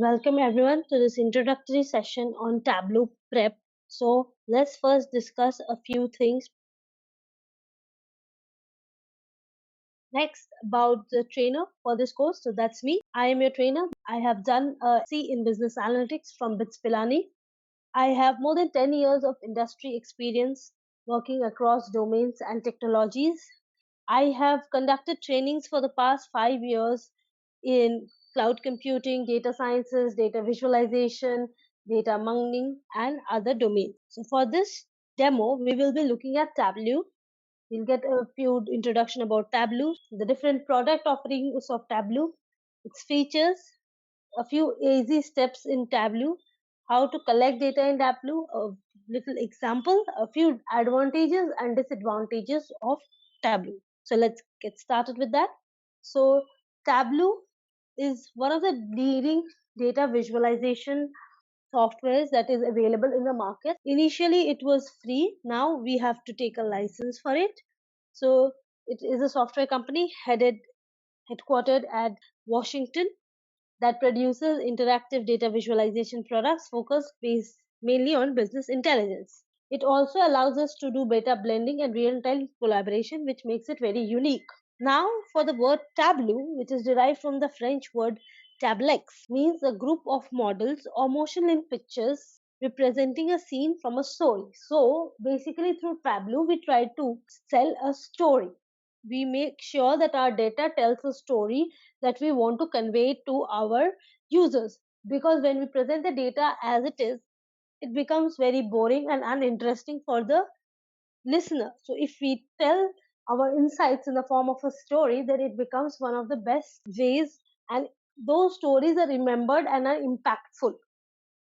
Welcome everyone to this introductory session on Tableau Prep. So let's first discuss a few things next about the trainer for this course. So that's me. I am your trainer. I have done a C in Business Analytics from BITS Pilani. I have more than 10 years of industry experience working across domains and technologies. I have conducted trainings for the past 5 years in cloud computing, data sciences, data visualization, data mining, and other domains. So for this demo, we will be looking at Tableau. We'll get a few introduction about Tableau, the different product offerings of Tableau, its features, a few easy steps in Tableau, how to collect data in Tableau, a little example, a few advantages and disadvantages of Tableau. So let's get started with that. So Tableau is one of the leading data visualization softwares that is available in the market. Initially it was free. Now we have to take a license for it. So it is a software company headquartered at Washington that produces interactive data visualization products focused based mainly on business intelligence. It also allows us to do data blending and real-time collaboration, which makes it very unique. Now, for the word tableau, which is derived from the French word tablex, means a group of models or motion in pictures representing a scene from a story. So, basically, through Tableau, we try to sell a story. We make sure that our data tells a story that we want to convey to our users, because when we present the data as it is, it becomes very boring and uninteresting for the listener. So if we tell our insights in the form of a story, then it becomes one of the best ways, and those stories are remembered and are impactful.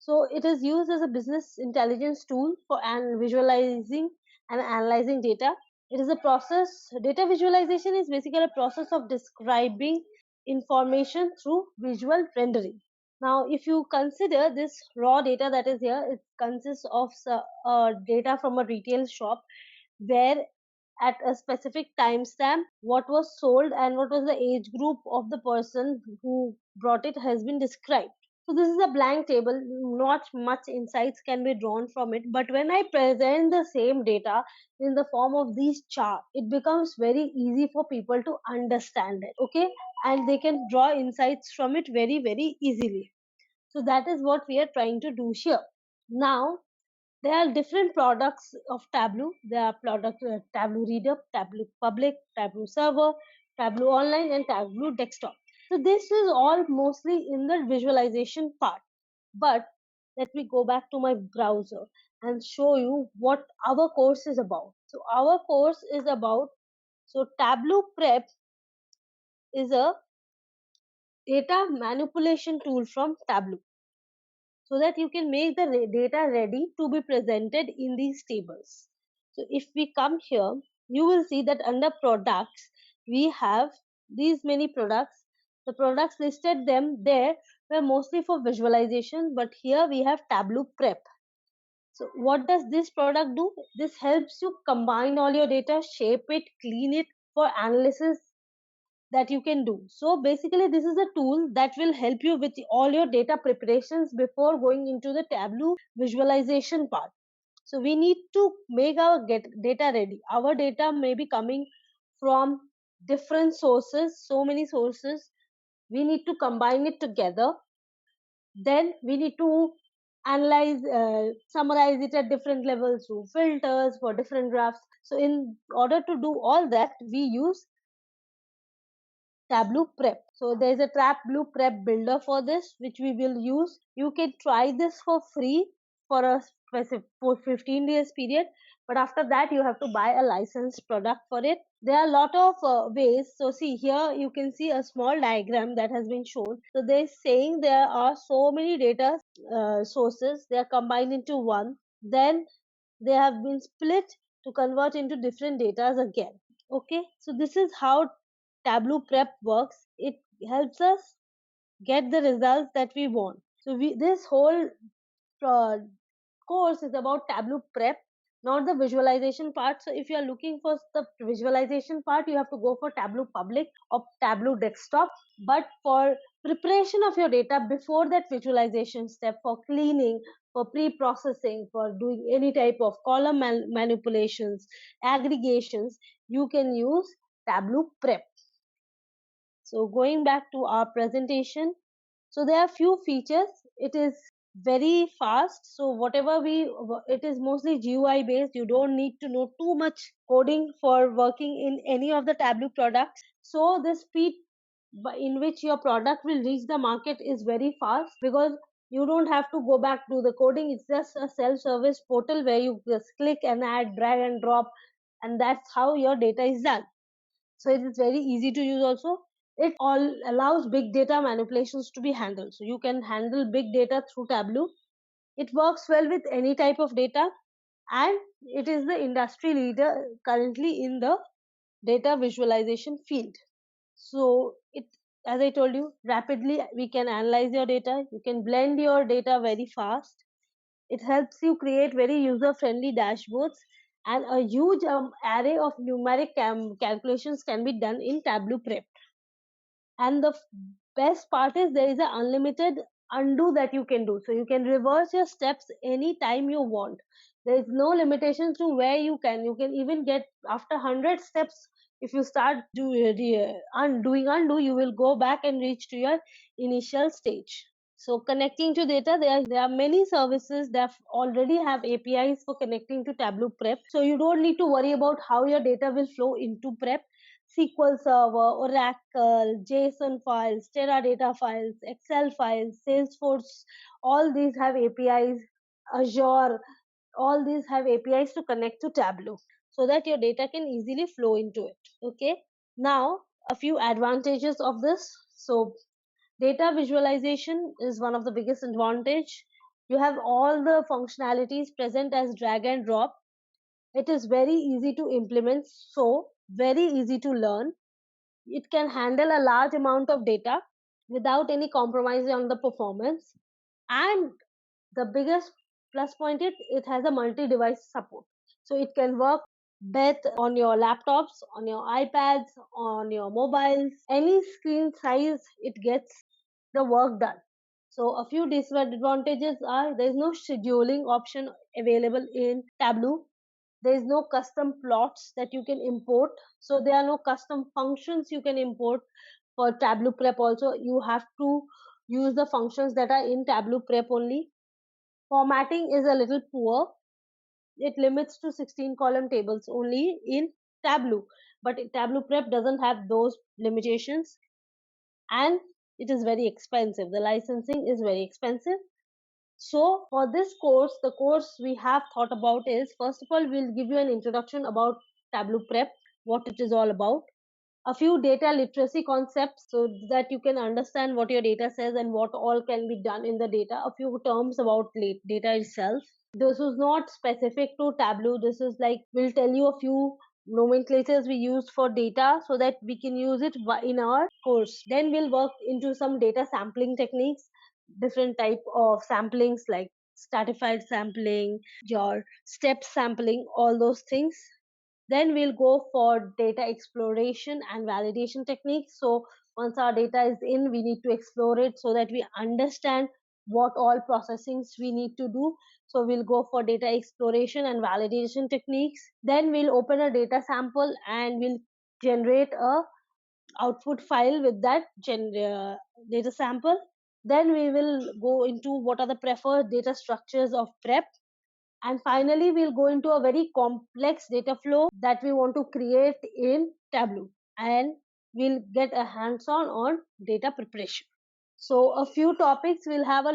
So it is used as a business intelligence tool for visualizing and analyzing data. It is a process. Data visualization is basically a process of describing information through visual rendering. Now, if you consider this raw data that is here, it consists of data from a retail shop where at a specific timestamp what was sold and what was the age group of the person who brought it has been described. So this is a blank table, not much insights can be drawn from it, but when I present the same data in the form of these charts, it becomes very easy for people to understand it, okay, and they can draw insights from it very easily. So that is what we are trying to do here. Now there are different products of Tableau. There are product Tableau Reader, Tableau Public, Tableau Server, Tableau Online, and Tableau Desktop. So this is all mostly in the visualization part. But let me go back to my browser and show you what our course is about. So our course is about, so Tableau Prep is a data manipulation tool from Tableau, so that you can make the data ready to be presented in these tables. So if we come here, you will see that under products, we have these many products. The products listed them there were mostly for visualization, but here we have Tableau Prep. So what does this product do? This helps you combine all your data, shape it, clean it for analysis that you can do. So basically this is a tool that will help you with all your data preparations before going into the Tableau visualization part. So we need to make our data ready. Our data may be coming from different sources, so many sources. We need to combine it together. Then we need to analyze, summarize it at different levels through filters for different graphs. So in order to do all that, we use Tableau Prep. So there is a Tableau Prep builder for this, which we will use. You can try this for free for a specific for 15 days period, but after that you have to buy a licensed product for it. There are a lot of ways. So see here, you can see a small diagram that has been shown. So they're saying there are so many data sources. They are combined into one. Then they have been split to convert into different data again. Okay, so this is how Tableau Prep works. It helps us get the results that we want. So this whole uh, course is about Tableau Prep. not the visualization part. So if you are looking for the visualization part, you have to go for Tableau Public or Tableau Desktop. But for preparation of your data before that visualization step, for cleaning, for pre-processing, for doing any type of column manipulations, aggregations, you can use Tableau Prep. So going back to our presentation, so there are few features. It is very fast. So whatever it is mostly GUI based. You don't need to know too much coding for working in any of the Tableau products. So the speed in which your product will reach the market is very fast, because you don't have to go back to the coding. It's just a self-service portal where you just click and add, drag and drop, and that's how your data is done. So it is very easy to use also. It all allows big data manipulations to be handled, so you can handle big data through Tableau. It works well with any type of data, and it is the industry leader currently in the data visualization field. So it, as I told you, rapidly we can analyze your data, you can blend your data very fast. It helps you create very user friendly dashboards, and a huge array of numeric calculations can be done in Tableau Prep. And the best part is there is an unlimited undo that you can do, so you can reverse your steps anytime you want. There is no limitation to where you can even get after 100 steps. If you start doing undo, you will go back and reach to your initial stage. So connecting to data, there are many services that already have APIs for connecting to Tableau Prep, so you don't need to worry about how your data will flow into Prep. SQL Server, Oracle, JSON files, Teradata files, Excel files, Salesforce, all these have APIs. Azure, all these have APIs to connect to Tableau, so that your data can easily flow into it. Okay. Now, a few advantages of this. So data visualization is one of the biggest advantage. You have all the functionalities present as drag and drop. It is very easy to implement, so very easy to learn. It can handle a large amount of data without any compromise on the performance. And the biggest plus point is it has a multi-device support. So it can work both on your laptops, on your iPads, on your mobiles, any screen size, it gets the work done. So a few disadvantages are there is no scheduling option available in Tableau. There is no custom plots that you can import, so there are no custom functions you can import. For Tableau Prep also, you have to use the functions that are in Tableau Prep only. Formatting is a little poor. It limits to 16 column tables only in Tableau, but Tableau Prep doesn't have those limitations. And it is very expensive, the licensing is very expensive. So for this course, the course we have thought about is, first of all, we'll give you an introduction about Tableau Prep, what it is all about, a few data literacy concepts so that you can understand what your data says and what all can be done in the data, a few terms about data itself. This is not specific to Tableau. This is like, we'll tell you a few nomenclatures we use for data so that we can use it in our course. Then we'll work into some data sampling techniques, different type of samplings like stratified sampling, your step sampling, all those things. Then we'll go for data exploration and validation techniques. So once our data is in, we need to explore it so that we understand what all processings we need to do. So we'll go for data exploration and validation techniques. Then we'll open a data sample and we'll generate a output file with that data sample. Then we will go into what are the preferred data structures of prep, and finally we'll go into a very complex data flow that we want to create in Tableau, and we'll get a hands-on on data preparation. So a few topics, we'll have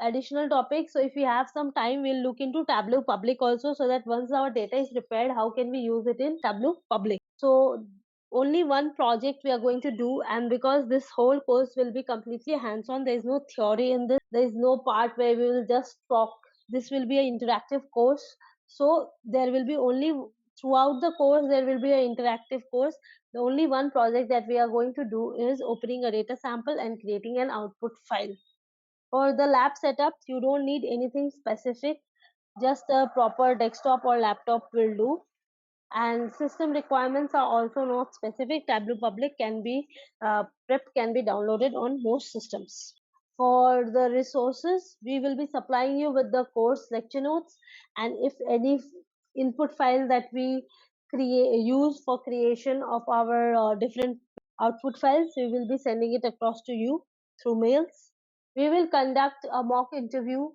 additional topics. So if we have some time, we'll look into Tableau Public also, so that once our data is prepared, how can we use it in Tableau Public. So only one project we are going to do, and because this whole course will be completely hands-on, there is no theory in this, there is no part where we will just talk. This will be an interactive course, so there will be only, throughout the course there will be an interactive course. The only one project that we are going to do is opening a data sample and creating an output file. For the lab setup, you don't need anything specific. Just a proper desktop or laptop will do. And system requirements are also not specific. Tableau Public can be Prep can be downloaded on most systems. For the resources, we will be supplying you with the course lecture notes, and if any input file that we create use for creation of our different output files, we will be sending it across to you through mails. We will conduct a mock interview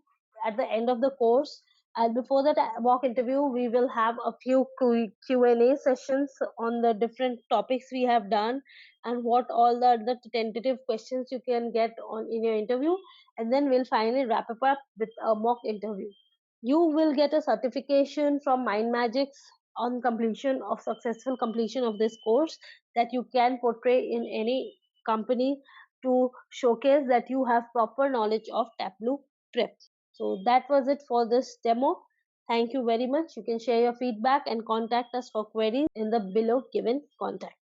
at the end of the course, and before that mock interview we will have a few Q&A sessions on the different topics we have done, and what all the tentative questions you can get on in your interview, and then we'll finally wrap it up with a mock interview. You will get a certification from MindMajix on completion of successful completion of this course, that you can portray in any company to showcase that you have proper knowledge of Tableau Prep. So that was it for this demo. Thank you very much. You can share your feedback and contact us for queries in the below given contact.